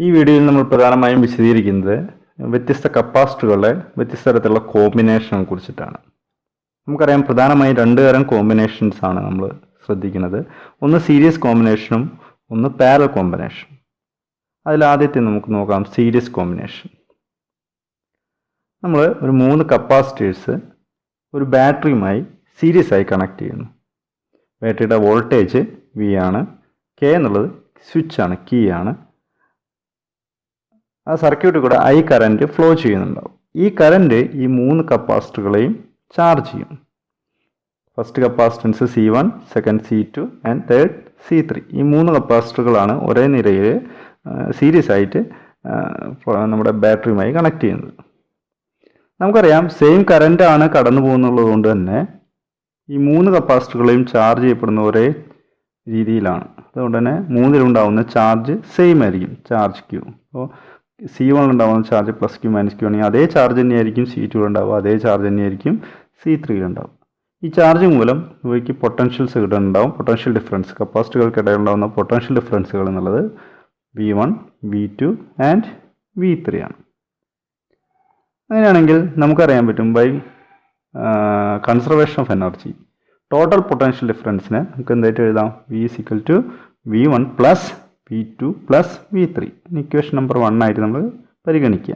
ഈ വീഡിയോയിൽ നമ്മൾ പ്രധാനമായും വിശദീകരിക്കുന്നത് വ്യത്യസ്ത കപ്പാസിറ്ററുകളുടെ വ്യത്യസ്ത തരത്തിലുള്ള കോമ്പിനേഷനെ കുറിച്ചിട്ടാണ്. നമുക്കറിയാം പ്രധാനമായും രണ്ട് തരം കോമ്പിനേഷൻസ് ആണ് നമ്മൾ ശ്രദ്ധിക്കുന്നത്. ഒന്ന് സീരീസ് കോമ്പിനേഷനും ഒന്ന് പാരലൽ കോമ്പിനേഷനും. അതിൽ ആദ്യത്തെ നമുക്ക് നോക്കാം സീരീസ് കോമ്പിനേഷൻ. നമ്മൾ ഒരു 3 കപ്പാസിറ്റേഴ്സ് ഒരു ബാറ്ററിയുമായി സീരീസ് ആയി കണക്ട് ചെയ്യുന്നു. ബാറ്ററിയുടെ വോൾട്ടേജ് വി ആണ്, കെ എന്നുള്ളത് സ്വിച്ച് ആണ്, കീ ആണ്. ആ സർക്യൂട്ടിൽ കൂടെ ഐ കറൻറ്റ് ഫ്ലോ ചെയ്യുന്നുണ്ടാവും. ഈ കറൻറ്റ് ഈ 3 കപ്പാസിറ്ററുകളെയും ചാർജ് ചെയ്യും. First capacitance C1, second C2 and third C3. ഈ 3 കപ്പാസിറ്ററുകളാണ് ഒരേ നിരയിൽ സീരീസ് ആയിട്ട് നമ്മുടെ ബാറ്ററിയുമായി കണക്ട് ചെയ്യുന്നത്. നമുക്കറിയാം സെയിം കറൻ്റ് ആണ് കടന്നു പോകുന്നുള്ളത് കൊണ്ട് തന്നെ ഈ 3 കപ്പാസിറ്ററുകളെയും ചാർജ് ചെയ്യപ്പെടുന്ന ഒരേ രീതിയിലാണ്. അതുകൊണ്ട് തന്നെ 3-ലുണ്ടാവുന്ന ചാർജ് സെയിം ആയിരിക്കും, ചാർജ് ക്യൂ. അപ്പോൾ C1 ഉണ്ടാവുന്ന charge plus Q minus Q ആണെങ്കിൽ അതേ ചാർജ് തന്നെയായിരിക്കും C2 ഉണ്ടാവുക, അതേ ചാർജ് തന്നെയായിരിക്കും C3 ഉണ്ടാവുക. ഈ ചാർജ് മൂലം ഇവയ്ക്ക് പൊട്ടൻഷ്യൽസ് കിട്ടുന്നുണ്ടാവും. പൊട്ടൻഷ്യൽ ഡിഫറൻസ്, കപ്പാസിറ്ററുകൾക്കിടയിൽ ഉണ്ടാകുന്ന പൊട്ടൻഷ്യൽ ഡിഫറൻസുകൾ എന്നുള്ളത് V1, V2 ആൻഡ് V3 ആണ്. അങ്ങനെയാണെങ്കിൽ നമുക്കറിയാൻ പറ്റും by conservation of energy total potential ഡിഫറൻസിനെ നമുക്ക് എന്തായിട്ട് എഴുതാം? V is equal to V1 plus V2 plus V3. Equation number 1 ആയിട്ട് നമ്മൾ പരിഗണിക്കുക.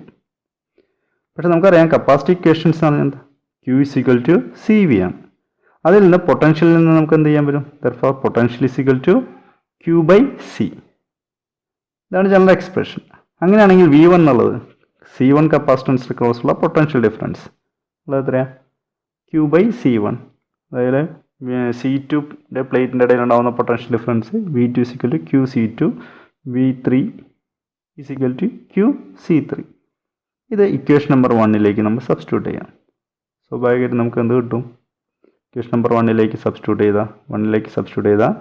പക്ഷെ നമുക്കറിയാം കപ്പാസിറ്റി ഇക്വേഷൻസ് ആണ് എന്താ? Q is equal to CV ആണ്. അതിൽ നിന്ന് പൊട്ടൻഷ്യലിൽ നിന്ന് നമുക്ക് എന്ത് ചെയ്യാൻ പറ്റും? therefore potential is equal to Q by C. ഇതാണ് ജനറൽ എക്സ്പ്രഷൻ. അങ്ങനെയാണെങ്കിൽ V1 എന്നുള്ളത് C1 കപ്പാസിറ്റൻസ് ക്രോസുള്ള പൊട്ടൻഷ്യൽ ഡിഫറൻസ് ഉള്ളത് എത്രയാണ്? Q by C1. അതായത് C2 പ്ലേറ്റിൻ്റെ ഇടയിൽ ഉണ്ടാകുന്ന potential difference V2 is equal to QC2, V3 is equal to QC3. ഇത് equation number 1ലേക്ക് നമ്മൾ സബ്സ്റ്റിറ്റ്യൂട്ട് ചെയ്യാം. സ്വാഭാവികമായിട്ട് നമുക്ക് എന്ത് കിട്ടും? ഇക്വേഷൻ നമ്പർ 1ലേക്ക് സബ്സ്റ്റിറ്റ്യൂട്ട് ചെയ്താൽ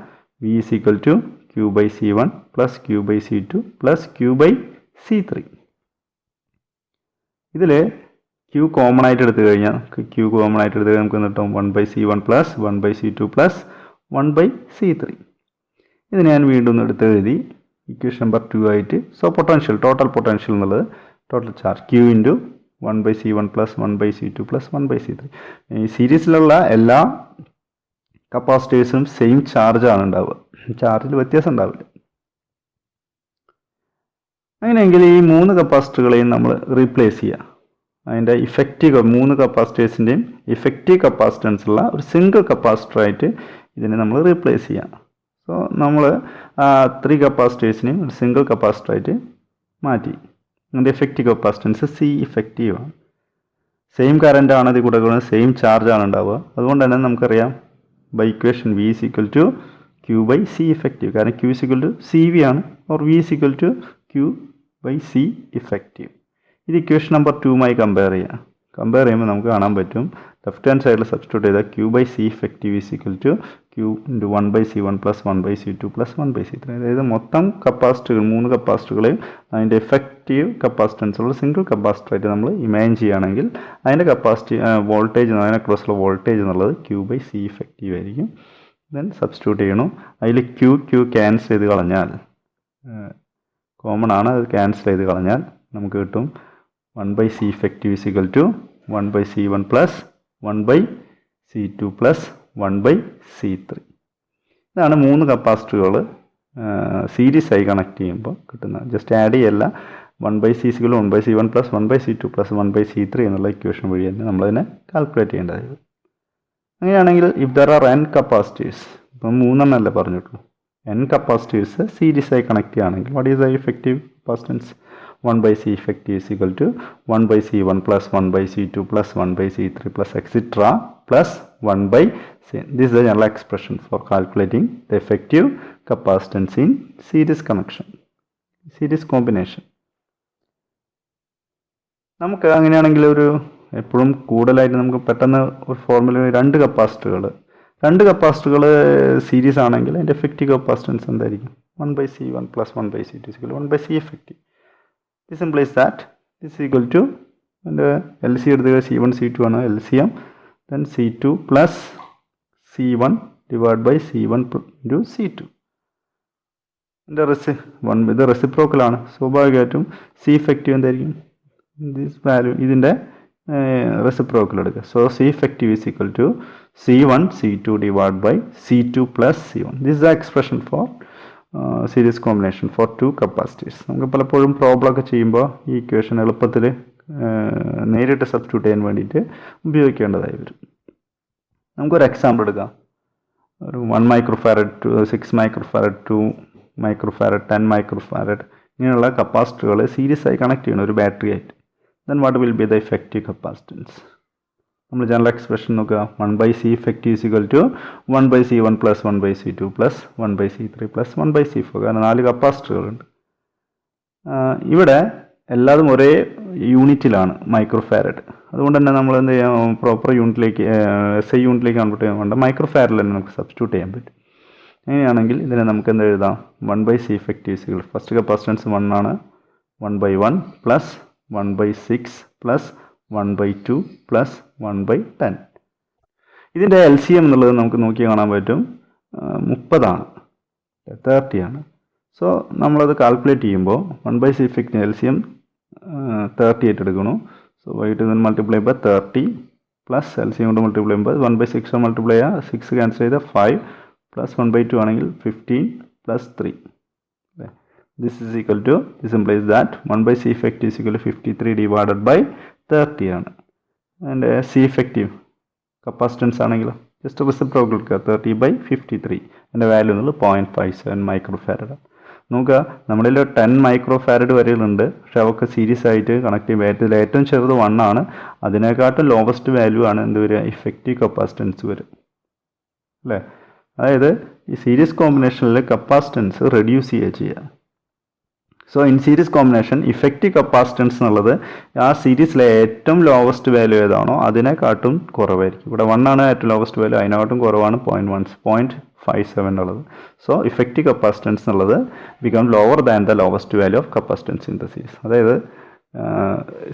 V is equal to Q by C1 plus Q by C2 plus Q by C3. ഇതിൽ Q common ആയിട്ട് എടുത്തു കഴിഞ്ഞാൽ നമുക്ക് കിട്ടും 1 by C1 plus 1 by C2 plus 1 by C3. ഇത് ഞാൻ വീണ്ടും എടുത്ത് എഴുതി ഇക്വേഷൻ നമ്പർ 2 ആയിട്ട്. സോ പൊട്ടൻഷ്യൽ, ടോട്ടൽ പൊട്ടൻഷ്യൽ എന്നുള്ളത് total charge Q into 1 by C1 plus 1 by C2 plus 1 by C3. ഈ സീരീസിലുള്ള എല്ലാ കപ്പാസിറ്റേഴ്സും സെയിം ചാർജാണ് ഉണ്ടാവുക, ചാർജിൽ വ്യത്യാസം ഉണ്ടാവില്ല. അങ്ങനെയെങ്കിൽ ഈ 3 കപ്പാസിറ്ററുകളെയും നമ്മൾ റീപ്ലേസ് ചെയ്യുക. അതിൻ്റെ ഇഫക്റ്റീവ് 3 കപ്പാസിറ്റേഴ്സിൻ്റെയും ഇഫക്റ്റീവ് കപ്പാസിറ്റൻസ് ഉള്ള ഒരു സിംഗിൾ കപ്പാസിറ്ററായിട്ട് ഇതിനെ നമ്മൾ റീപ്ലേസ് ചെയ്യാം. സോ നമ്മൾ 3 കപ്പാസിറ്റേഴ്സിനെയും ഒരു സിംഗിൾ കപ്പാസിറ്ററായിട്ട് മാറ്റി. അതിൻ്റെ ഇഫക്റ്റീവ് കപ്പാസിറ്റൻസ് C ഇഫക്റ്റീവ് ആണ്. സെയിം കറൻ്റ് ആണ് ഇത് കൂടെ സെയിം ചാർജാണ് ഉണ്ടാവുക. അതുകൊണ്ട് തന്നെ നമുക്കറിയാം by equation V is equal to Q by C effective. കാരണം Q is equal to CV ആണ്, or V is equal to Q by C effective. ഇത് ഇക്വേഷൻ നമ്പർ 2മായി കമ്പയർ ചെയ്യുമ്പോൾ നമുക്ക് കാണാൻ പറ്റും ലെഫ്റ്റ് ഹാൻഡ് സൈഡിൽ സബ്സ്റ്റിറ്റ്യൂട്ട് ചെയ്താൽ Q by C effective is equal to Q into 1 by C1 plus 1 by C2 plus 1 by C3. അതായത് മൊത്തം കപ്പാസിറ്ററുകൾ 3 കപ്പാസിറ്ററുകളെയും അതിൻ്റെ എഫക്റ്റീവ് കപ്പാസിറ്റൻസ് ഉള്ള സിംഗിൾ കപ്പാസിറ്ററായിട്ട് നമ്മൾ ഇമാജിൻ ചെയ്യുകയാണെങ്കിൽ അതിൻ്റെ കപ്പാസിറ്റി വോൾട്ടേജ്, അതിനെ ക്രോസുള്ള വോൾട്ടേജ് എന്നുള്ളത് Q by C ഇഫക്റ്റീവ് ആയിരിക്കും. ദെൻ സബ്സ്റ്റിറ്റ്യൂട്ട് ചെയ്യണം. അതിൽ Q ക്യാൻസൽ ചെയ്ത് കളഞ്ഞാൽ, കോമൺ ആണ്, അത് ക്യാൻസൽ ചെയ്ത് കളഞ്ഞാൽ നമുക്ക് കിട്ടും 1 by C effective is equal to 1 by C1 plus 1 by C2 plus 1 by C3. ഇതാണ് 3 കപ്പാസിറ്ററുകൾ സീരീസ് ആയി കണക്ട് ചെയ്യുമ്പോൾ കിട്ടുന്നത്. ജസ്റ്റ് ആഡ് ചെയ്യല്ല. 1 by C is equal to 1 by C1 plus 1 by C2 plus 1 by C3 എന്നുള്ള equation വഴി തന്നെ നമ്മളതിനെ കാൽക്കുലേറ്റ് ചെയ്യേണ്ടതായത്. അങ്ങനെയാണെങ്കിൽ if there are n capacitors, ഇപ്പം 3 എണ്ണമല്ലേ പറഞ്ഞിട്ടുള്ളൂ, n കപ്പാസിറ്റേഴ്സ് സീരീസ് ആയി കണക്ട് ചെയ്യുകയാണെങ്കിൽ what is the effective capacitance? 1 by C effective is equal to 1 by C1 plus 1 by C2 plus 1 by C3 plus etc. plus 1 by C. This is the general expression for calculating the effective capacitance in series connection, series combination. നമുക്ക് അങ്ങനെയാണെങ്കിൽ എപ്പോഴും കൂടുതലായിട്ട് നമുക്ക് പെട്ടെന്ന് ഒരു formula 2 കപ്പാസിറ്ററുകൾ series ആണെങ്കിൽ അതിൻ്റെ എഫക്റ്റീവ് കപ്പാസിറ്റൻസ് എന്തായിരിക്കും? 1 by C1 plus 1 by C2 is equal to 1 by C effective. This implies that this is equal to LC എടുത്തുക C1 C2 ആണ് LCM, then C2 plus C1 divided by C1 into C2. ഇത് റെസിപ്രോക്കലാണ്. സ്വാഭാവികമായിട്ടും C effective എന്തായിരിക്കും? This value ഇതിൻ്റെ reciprocal എടുക്കുക. So C effective is equal to C1 C2 divide by C2 plus C1. This is the expression for series combination for 2 capacitives. നമുക്ക് പലപ്പോഴും problem ഒക്കെ ചെയ്യുമ്പോൾ ഈ ഇക്വേഷൻ എളുപ്പത്തിൽ നേരിട്ട് സബ്സ്റ്റിറ്റ്യൂട്ട് ചെയ്യാൻ വേണ്ടിയിട്ട് ഉപയോഗിക്കേണ്ടതായി വരും. നമുക്കൊരു എക്സാമ്പിൾ എടുക്കാം. ഒരു 1 മൈക്രോഫാരഡ് 6 മൈക്രോഫാരഡ് 2 മൈക്രോഫാരഡ് 10 മൈക്രോഫാരഡ് ഇങ്ങനെയുള്ള കപ്പാസിറ്ററുകൾ സീരീസ് ആയി കണക്ട് ചെയ്യണം ഒരു ബാറ്ററി ആയിട്ട്. Then what will be the effective capacitance? നമ്മൾ ജനറൽ എക്സ്പ്രഷൻ നോക്കുക. 1/C effective is equal to 1/C1 plus 1/C2 plus 1/C3 plus 1/C4. കാരണം 4 കപ്പാസിറ്ററുകളുണ്ട്. ഇവിടെ എല്ലാതും ഒരേ യൂണിറ്റിലാണ് മൈക്രോഫാരഡ്. അതുകൊണ്ട് തന്നെ നമ്മൾ എന്ത് ചെയ്യാം, പ്രോപ്പർ യൂണിറ്റിലേക്ക് SI യൂണിറ്റിലേക്ക് കൺവേർട്ട് ചെയ്യാൻ വേണ്ട മൈക്രോഫാരഡിൽ തന്നെ നമുക്ക് സബ്സ്റ്റിറ്റ്യൂട്ട് ചെയ്യാൻ പറ്റും. അങ്ങനെയാണെങ്കിൽ ഇതിനെ നമുക്ക് എന്ത് എഴുതാം? 1/C effective is equal first capacitance 1 ആണ്. 1/1 പ്ലസ് 1/6 പ്ലസ് 1/2 പ്ലസ് 1/10. ഇതിൻ്റെ LCM എന്നുള്ളത് നമുക്ക് നോക്കി കാണാൻ പറ്റും 30 ആണ്, 30 ആണ്. സോ നമ്മളത് കാൽക്കുലേറ്റ് ചെയ്യുമ്പോൾ 1/C ഇഫക്റ്റിന് LCM 30 ആയിട്ട് എടുക്കണം. സോ വൈകിട്ട് then multiply by 30 plus LCM കൊണ്ട് മൾട്ടിപ്ലൈ ചെയ്യുമ്പോൾ 1/6 മൾട്ടിപ്ലൈ ചെയ്യുക, 6 ക്യാൻസൽ ചെയ്താൽ 5 പ്ലസ് 1/2 ആണെങ്കിൽ 15 plus 3. This is equal to, this implies that 1/C effective is equal to 53 divided by 30 ആണ്. And C effective capacitance ആണെങ്കിലോ ജസ്റ്റ് റെസിപ്രോക്കൽ എടുക്കുക, 30/53. അതിൻ്റെ വാല്യൂ എന്നുള്ളത് 0.57 മൈക്രോഫാരഡ്. നോക്കുക, നമ്മളിൽ 10 മൈക്രോഫാരഡ് വരെയുണ്ട്. പക്ഷെ അവർക്ക് സീരീസ് ആയിട്ട് കണക്ട് ചെയ്യുമ്പോൾ ഏറ്റവും ചെറുത് 1 ആണ്. അതിനെക്കാട്ടും ലോവസ്റ്റ് വാല്യൂ ആണ് എന്ത് വരിക? ഇഫക്റ്റീവ് കപ്പാസിറ്റൻസ് വരും അല്ലേ? അതായത് ഈ സീരീസ് കോമ്പിനേഷനിൽ കപ്പാസിറ്റൻസ് റെഡ്യൂസ് ചെയ്യുക. So in series combination effective capacitance എന്നുള്ളത് ആ സീരീസിലെ ഏറ്റവും ലോവസ്റ്റ് വാല്യൂ ഏതാണോ അതിനെക്കാട്ടും കുറവായിരിക്കും. ഇവിടെ 1 ആണ് ഏറ്റവും ലോവസ്റ്റ് വാല്യൂ, അതിനെക്കാട്ടും കുറവാണ് 0.57 ഉള്ളത്. സോ ഇഫക്റ്റീവ് കപ്പാസിറ്റൻസ് എന്നുള്ളത് become lower than the lowest value of capacitance in the series. അതായത്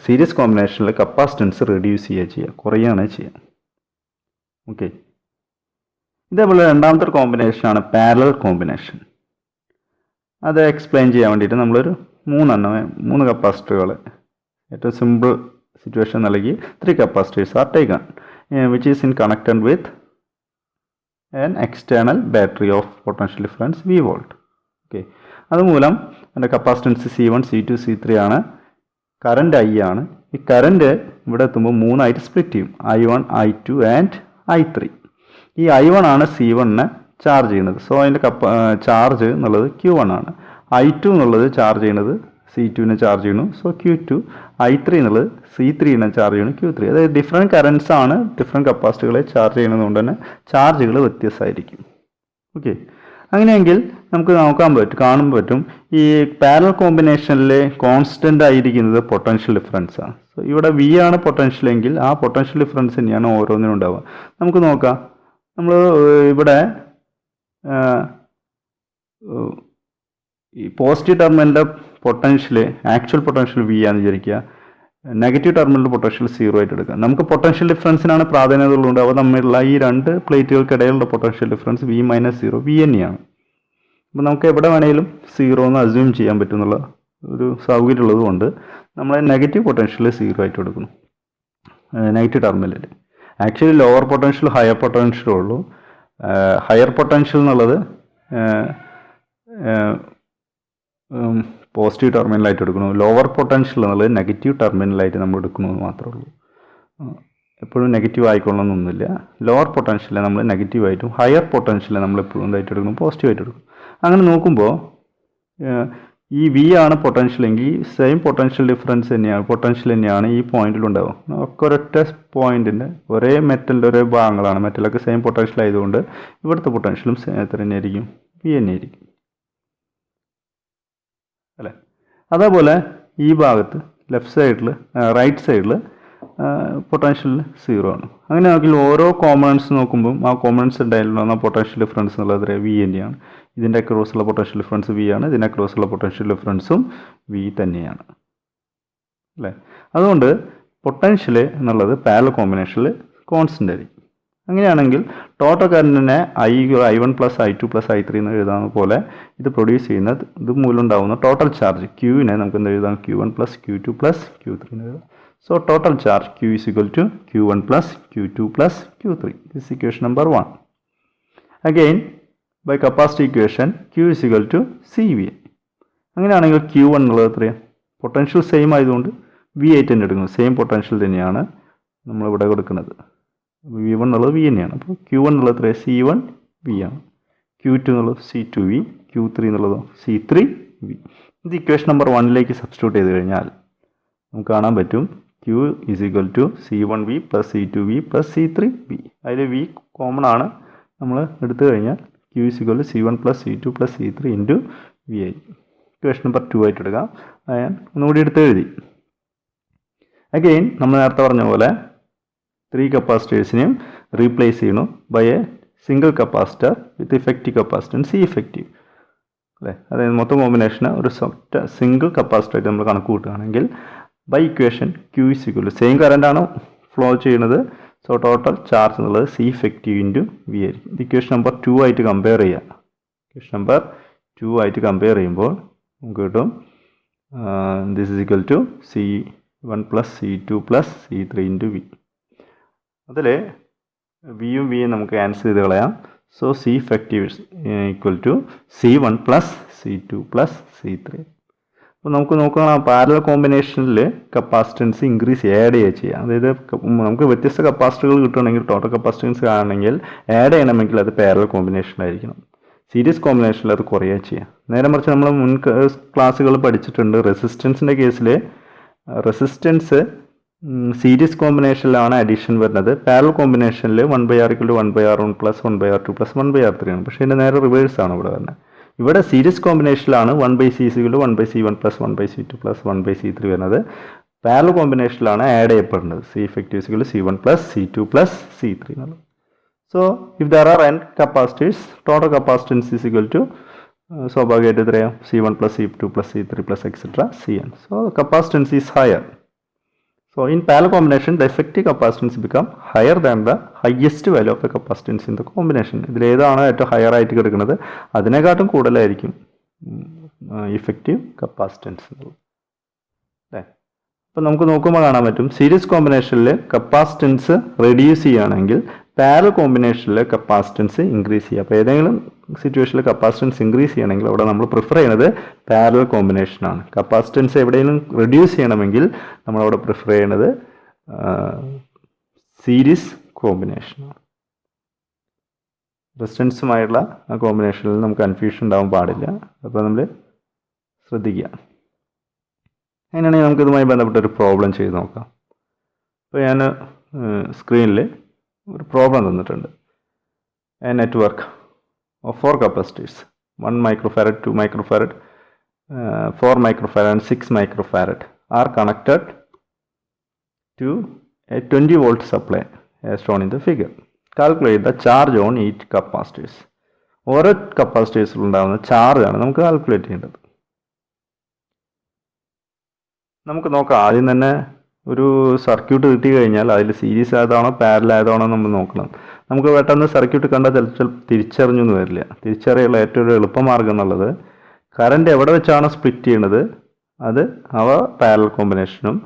സീരീസ് കോമ്പിനേഷനിൽ കപ്പാസിറ്റൻസ് റെഡ്യൂസ് ചെയ്യുക, കുറയുകയാണ് ചെയ്യുക. ഓക്കെ, ഇതേപോലെ രണ്ടാമത്തെ കോമ്പിനേഷനാണ് പാരലൽ കോമ്പിനേഷൻ. അത് എക്സ്പ്ലെയിൻ ചെയ്യാൻ വേണ്ടിയിട്ട് നമ്മളൊരു 3 കപ്പാസിറ്ററുകൾ ഏറ്റവും സിമ്പിൾ സിറ്റുവേഷൻ നൽകി 3 capacitors are taken which is in connected with an external battery off potential difference V volt. Okay, അതുമൂലം എൻ്റെ കപ്പാസിറ്റൻസ് C1 C2 C3 ആണ്. കറണ്ട് I ആണ്. ഈ കറണ്ട് ഇവിടെ എത്തുമ്പോൾ 3 ആയിട്ട് സ്പ്ലിറ്റ് ചെയ്യും, I1 I2 ആൻഡ് I3. ഈ I1 ആണ് C1നെ ചാർജ് ചെയ്യുന്നത്. സോ അതിൻ്റെ ചാർജ് എന്നുള്ളത് Q1 ആണ്. I2 എന്നുള്ളത് ചാർജ് ചെയ്യുന്നത് C2നെ ചാർജ് ചെയ്യുന്നു. So Q2. I3 എന്നുള്ളത് C3നെ ചാർജ് ചെയ്യുന്നു Q3. അതായത് ഡിഫറെൻറ്റ് കറൻസ് ആണ് ഡിഫറെൻറ്റ് കപ്പാസിറ്റികളെ ചാർജ് ചെയ്യുന്നത് കൊണ്ട് തന്നെ ചാർജുകൾ വ്യത്യസ്തമായിരിക്കും. ഓക്കെ, അങ്ങനെയെങ്കിൽ നമുക്ക് കാണാൻ പറ്റും ഈ പാരലൽ കോമ്പിനേഷനിൽ കോൺസ്റ്റൻ്റ് ആയിരിക്കുന്നത് പൊട്ടൻഷ്യൽ ഡിഫറൻസ് ആണ്. സോ ഇവിടെ V ആണ് പൊട്ടൻഷ്യൽ എങ്കിൽ ആ പൊട്ടൻഷ്യൽ ഡിഫറൻസ് തന്നെയാണ് ഓരോന്നിനും ഉണ്ടാവുക. നമുക്ക് നോക്കാം. നമ്മൾ ഇവിടെ ഈ positive ടെർമിനലിൻ്റെ potential actual potential V ആണെന്ന് വിചാരിക്കുക. നെഗറ്റീവ് ടെർമിനലിൻ്റെ പൊട്ടൻഷ്യൽ 0 ആയിട്ട് എടുക്കുക. നമുക്ക് പൊട്ടൻഷ്യൽ ഡിഫറൻസിനാണ് പ്രാധാന്യത ഉള്ളത്. അവ തമ്മിലുള്ള ഈ 2 പ്ലേറ്റുകൾക്കിടയിലുള്ള പൊട്ടൻഷ്യൽ ഡിഫറൻസ് V - 0 V തന്നെയാണ്. അപ്പോൾ നമുക്ക് എവിടെ വേണമെങ്കിലും 0 എന്ന് അസ്യൂം ചെയ്യാൻ പറ്റുന്നുള്ള ഒരു സൗകര്യം ഉള്ളത് കൊണ്ട് നമ്മൾ നെഗറ്റീവ് പൊട്ടൻഷ്യൽ 0 ആയിട്ട് എടുക്കുന്നു നെഗറ്റീവ് ടെർമിനലിൽ. ആക്ച്വലി ലോവർ പൊട്ടൻഷ്യൽ ഹയർ പൊട്ടൻഷ്യലും ഉള്ളൂ. ഹയർ പൊട്ടൻഷ്യൽ എന്നുള്ളത് പോസിറ്റീവ് ടെർമിനലായിട്ട് എടുക്കുന്നു. ലോവർ പൊട്ടൻഷ്യൽ എന്നുള്ളത് നെഗറ്റീവ് ടെർമിനലായിട്ട് നമ്മൾ എടുക്കണമെന്ന് മാത്രമേ ഉള്ളൂ. എപ്പോഴും നെഗറ്റീവ് ആയിക്കൊള്ളണമെന്നൊന്നുമില്ല. ലോവർ പൊട്ടൻഷ്യലെ നമ്മൾ നെഗറ്റീവായിട്ടും ഹയർ പൊട്ടൻഷ്യലെ നമ്മൾ എപ്പോഴും എന്തായിട്ട് എടുക്കണം? പോസിറ്റീവായിട്ട് എടുക്കും. അങ്ങനെ നോക്കുമ്പോൾ ഈ V ആണ് പൊട്ടൻഷ്യൽ എങ്കിൽ സെയിം പൊട്ടൻഷ്യൽ ഡിഫറൻസ് തന്നെയാണ് ഈ പോയിന്റിലുണ്ടാവും. ഒക്കെ ഒരൊറ്റ പോയിന്റിൻ്റെ ഒരേ മെറ്റലിൻ്റെ ഒരേ ഭാഗങ്ങളാണ്. മെറ്റലൊക്കെ സെയിം പൊട്ടൻഷ്യൽ ആയതുകൊണ്ട് ഇവിടുത്തെ പൊട്ടൻഷ്യലും എത്ര തന്നെയായിരിക്കും? V തന്നെയായിരിക്കും അല്ലേ? അതേപോലെ ഈ ഭാഗത്ത് ലെഫ്റ്റ് സൈഡിൽ റൈറ്റ് സൈഡിൽ പൊട്ടൻഷ്യൽ 0 ആണ്. അങ്ങനെ നോക്കിയാൽ ഓരോ കോമ്പണൻസ് നോക്കുമ്പോൾ ആ കോമ്പണൻസ് ഉണ്ടായിരുന്ന പൊട്ടൻഷ്യൽ ഡിഫറൻസ് എന്നുള്ളത് V തന്നെയാണ്. ഇതിൻ്റെ ക്രോസുള്ള പൊട്ടൻഷ്യൽ ഡിഫറൻസ് V ആണ്. ഇതിൻ്റെ ക്രോസുള്ള പൊട്ടൻഷ്യൽ ഡിഫറൻസും V തന്നെയാണ് അല്ലേ? അതുകൊണ്ട് പൊട്ടൻഷ്യൽ എന്നുള്ളത് പാരലൽ കോമ്പിനേഷനിൽ കോൺസ്റ്റൻ്റ് ആയിരിക്കും. അങ്ങനെയാണെങ്കിൽ total കറണ്ടിനെ I1 plus I2 plus I3 എന്ന് എഴുതാവുന്ന പോലെ ഇത് പ്രൊഡ്യൂസ് ചെയ്യുന്ന ഇത് മൂലം ഉണ്ടാകുന്ന ടോട്ടൽ ചാർജ് ക്യൂവിനെ നമുക്ക് എന്ത് എഴുതാം Q1 plus Q2 plus Q3 എന്ന് എഴുതാം. So total charge Q is equal to Q1 plus Q2 plus Q3. This is equation number 1. Again, by capacity equation Q is equal to CV. അങ്ങനെയാണെങ്കിൽ Q1 എന്നുള്ളത് എത്രയാണ്? Potential same ആയതുകൊണ്ട് V8 തന്നെ എടുക്കുന്നത്. Same potential തന്നെയാണ് നമ്മളിവിടെ കൊടുക്കുന്നത്. V1 എന്നുള്ളത് V തന്നെയാണ്. അപ്പോൾ Q1 എന്നുള്ളത് എത്രയാണ്? C1 V ആണ്. Q2 എന്നുള്ളത് C2V. Q3 എന്നുള്ളത് C3V. ഇത് ഇക്വേഷൻ നമ്പർ 1ലേക്ക് സബ്സ്റ്റിറ്റ്യൂട്ട് ചെയ്ത് കഴിഞ്ഞാൽ നമുക്ക് കാണാൻ പറ്റും Q is equal to C1V plus C2V plus C3V. അതിൽ V കോമൺ ആണ്. നമ്മൾ എടുത്തു കഴിഞ്ഞാൽ Q is equal to C1 plus C2 plus C3 into V8. Equation number 2 ആയിട്ട് എടുക്കാം. ഞാൻ ഒന്നുകൂടി എടുത്ത് എഴുതി. അഗെയിൻ നമ്മൾ നേരത്തെ പറഞ്ഞ പോലെ 3 കപ്പാസിറ്റേഴ്സിനെയും റീപ്ലേസ് ചെയ്യണു by a single capacitor with effective capacitance C effective അല്ലേ. അതായത് മൊത്തം കോമ്പിനേഷന് ഒരു സിംഗിൾ കപ്പാസിറ്ററായിട്ട് നമ്മൾ കണക്ക് കൂട്ടുകയാണെങ്കിൽ by equation Q is equal to same കറണ്ടാണ് flow ചെയ്യുന്നത്. സോ ടോട്ടൽ ചാർജ് എന്നുള്ളത് C ഇഫക്റ്റീവ് ഇൻറ്റു V ആയിരിക്കും. ഇത് ഇക്വേഷൻ നമ്പർ 2 ആയിട്ട് കമ്പയർ ചെയ്യാം. ഇക്വേഷൻ നമ്പർ 2 ആയിട്ട് കമ്പയർ ചെയ്യുമ്പോൾ നമുക്ക് കിട്ടും this is equal to C1 plus C2 plus C3 into V. അതിൽ വിയും വിയും നമുക്ക് ക്യാൻസൽ ചെയ്ത് കളയാം. So C effective equal to C1 plus C2 plus C3. അപ്പോൾ നമുക്ക് നോക്കുകയാണെങ്കിൽ പാരലൽ കോമ്പിനേഷനിൽ കപ്പാസിറ്റൻസ് ഇൻക്രീസ് ആഡ് ചെയ്യാം. അതായത് നമുക്ക് വ്യത്യസ്ത കപ്പാസിറ്ററുകൾ കിട്ടുകയാണെങ്കിൽ ടോട്ടൽ കപ്പാസിറ്റൻസ് കാണണമെങ്കിൽ ആഡ് ചെയ്യണമെങ്കിൽ അത് പാരലൽ കോമ്പിനേഷനിലായിരിക്കണം. സീരീസ് കോമ്പിനേഷനിൽ അത് കുറയുക ചെയ്യാം. നേരെ മറിച്ച് നമ്മൾ മുൻ ക്ലാസ്സുകൾ പഠിച്ചിട്ടുണ്ട്. റെസിസ്റ്റൻസിൻ്റെ കേസിൽ റെസിസ്റ്റൻസ് സീരീസ് കോമ്പിനേഷനിലാണ് അഡീഷൻ വരുന്നത്. പാരലൽ കോമ്പിനേഷനിൽ 1/R = 1/R1 plus 1/R2 plus 1/R3 ആണ്. പക്ഷേ ഇതിൻ്റെ നേരെ റിവേഴ്സ് ആണ് ഇവിടെ വരുന്നത്. ഇവിടെ series കോമ്പിനേഷനിലാണ് 1/C = 1/C1 plus 1/C2 plus 1/C3 വരുന്നത്. പാരലൽ കോമ്പിനേഷനിലാണ് ആഡ് ചെയ്യപ്പെടുന്നത്. C effective = C1 plus C2 plus C3 എന്നുള്ളത്. So, if there are n capacitors, total capacitance is equal to സ്വാഭാവികമായിട്ട് എത്രയാണ്? C1 plus C2 plus C3 plus etc. Cn. So, the capacitance is higher. So, in parallel combination, the effective capacitance become higher than the highest value of the capacitance in the combination. ഇതിൽ ഏതാണ് ഏറ്റവും higher ആയിട്ട് കിടക്കുന്നത് അതിനെക്കാട്ടും കൂടുതലായിരിക്കും effective capacitance അല്ലേ. അപ്പോൾ നമുക്ക് നോക്കുമ്പോൾ കാണാൻ പറ്റും സീരീസ് കോമ്പിനേഷനിൽ കപ്പാസിറ്റൻസ് റെഡ്യൂസ് ചെയ്യുകയാണെങ്കിൽ പാരലൽ കോമ്പിനേഷനിൽ കപ്പാസിറ്റൻസ് ഇൻക്രീസ് ചെയ്യുക. അപ്പോൾ ഏതെങ്കിലും സിറ്റുവേഷനിൽ കപ്പാസിറ്റൻസ് ഇൻക്രീസ് ചെയ്യണമെങ്കിൽ അവിടെ നമ്മൾ പ്രിഫർ ചെയ്യുന്നത് പാരലൽ കോമ്പിനേഷനാണ്. കപ്പാസിറ്റൻസ് എവിടെയെങ്കിലും റെഡ്യൂസ് ചെയ്യണമെങ്കിൽ നമ്മളവിടെ പ്രിഫർ ചെയ്യുന്നത് സീരീസ് കോമ്പിനേഷനാണ്. റെസിസ്റ്റൻസുമായുള്ള ആ കോമ്പിനേഷനിൽ നമുക്ക് കൺഫ്യൂഷൻ ഉണ്ടാവാൻ പാടില്ല. അപ്പോൾ നമ്മൾ ശ്രദ്ധിക്കുക. അങ്ങനെയാണെങ്കിൽ നമുക്ക് ഇതുമായി ബന്ധപ്പെട്ടൊരു പ്രോബ്ലം ചെയ്ത് നോക്കാം. അപ്പോൾ ഞാൻ സ്ക്രീനിൽ ഒരു പ്രോബ്ലം തന്നിട്ടുണ്ട്. A network of 4 capacitors 1 microfarad, 2 microfarad, 4 microfarad and 6 microfarad are connected to a 20 volt supply as shown in the figure. Calculate the charge on each capacitors. ഓരോ കപ്പാസിറ്റേഴ്സിൽ ഉണ്ടാകുന്ന ചാർജാണ് നമുക്ക് കാൽക്കുലേറ്റ് ചെയ്യേണ്ടത്. നമുക്ക് നോക്കാം. ആദ്യം തന്നെ ഒരു സർക്യൂട്ട് കിട്ടി കഴിഞ്ഞാൽ അതിൽ സീരീസ് ആയതാണോ പാരലൽ ആയതാണോ നമ്മൾ നോക്കണം. നമുക്ക് പെട്ടെന്ന് സർക്യൂട്ട് കണ്ടാൽ ചിലപ്പോൾ തിരിച്ചറിഞ്ഞൊന്നും വരില്ല. തിരിച്ചറിയുള്ള ഏറ്റവും എളുപ്പമാർഗ്ഗം എന്നുള്ളത് കറണ്ട് എവിടെ വെച്ചാണോ സ്പ്ലിറ്റ് ചെയ്യണത് അത് അവ പാരലൽ കോമ്പിനേഷനും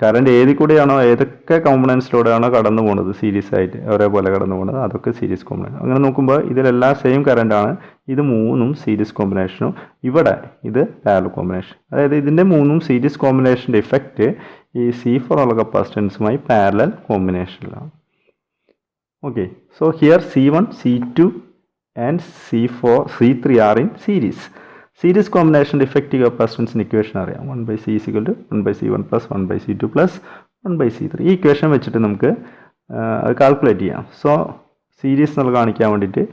കറണ്ട് ഏതിൽ കൂടെയാണോ ഏതൊക്കെ കോമ്പണൻസിലൂടെയാണോ കടന്നു പോകുന്നത് സീരീസ് ആയിട്ട് ഒരേപോലെ കടന്നു പോകുന്നത് അതൊക്കെ സീരീസ് കോമ്പിനേഷൻ. അങ്ങനെ നോക്കുമ്പോൾ ഇതിലെല്ലാം സെയിം കറണ്ടാണ്. ഇത് മൂന്നും സീരീസ് കോമ്പിനേഷനും ഇവിടെ ഇത് പാരലൽ കോമ്പിനേഷൻ. അതായത് ഇതിൻ്റെ മൂന്നും സീരീസ് കോമ്പിനേഷൻ്റെ ഇഫക്റ്റ് ഈ C4 ഉള്ള കപ്പാസിറ്റൻസുമായി പാരലൽ കോമ്പിനേഷനിലാണ്. Okay. So here C1, C2 and C3 are in series. Series കോമ്പിനേഷൻ്റെ ഇഫക്റ്റീവ് കപ്പാസിറ്റൻസിന് ഇക്വേഷൻ അറിയാം. 1/C = 1/C1 plus 1/C2 plus 1/C3. ഈ ഇക്വേഷൻ വെച്ചിട്ട് നമുക്ക് അത് കാൽക്കുലേറ്റ് ചെയ്യാം. സോ സീരീസ് എന്നുള്ള കാണിക്കാൻ വേണ്ടിയിട്ട്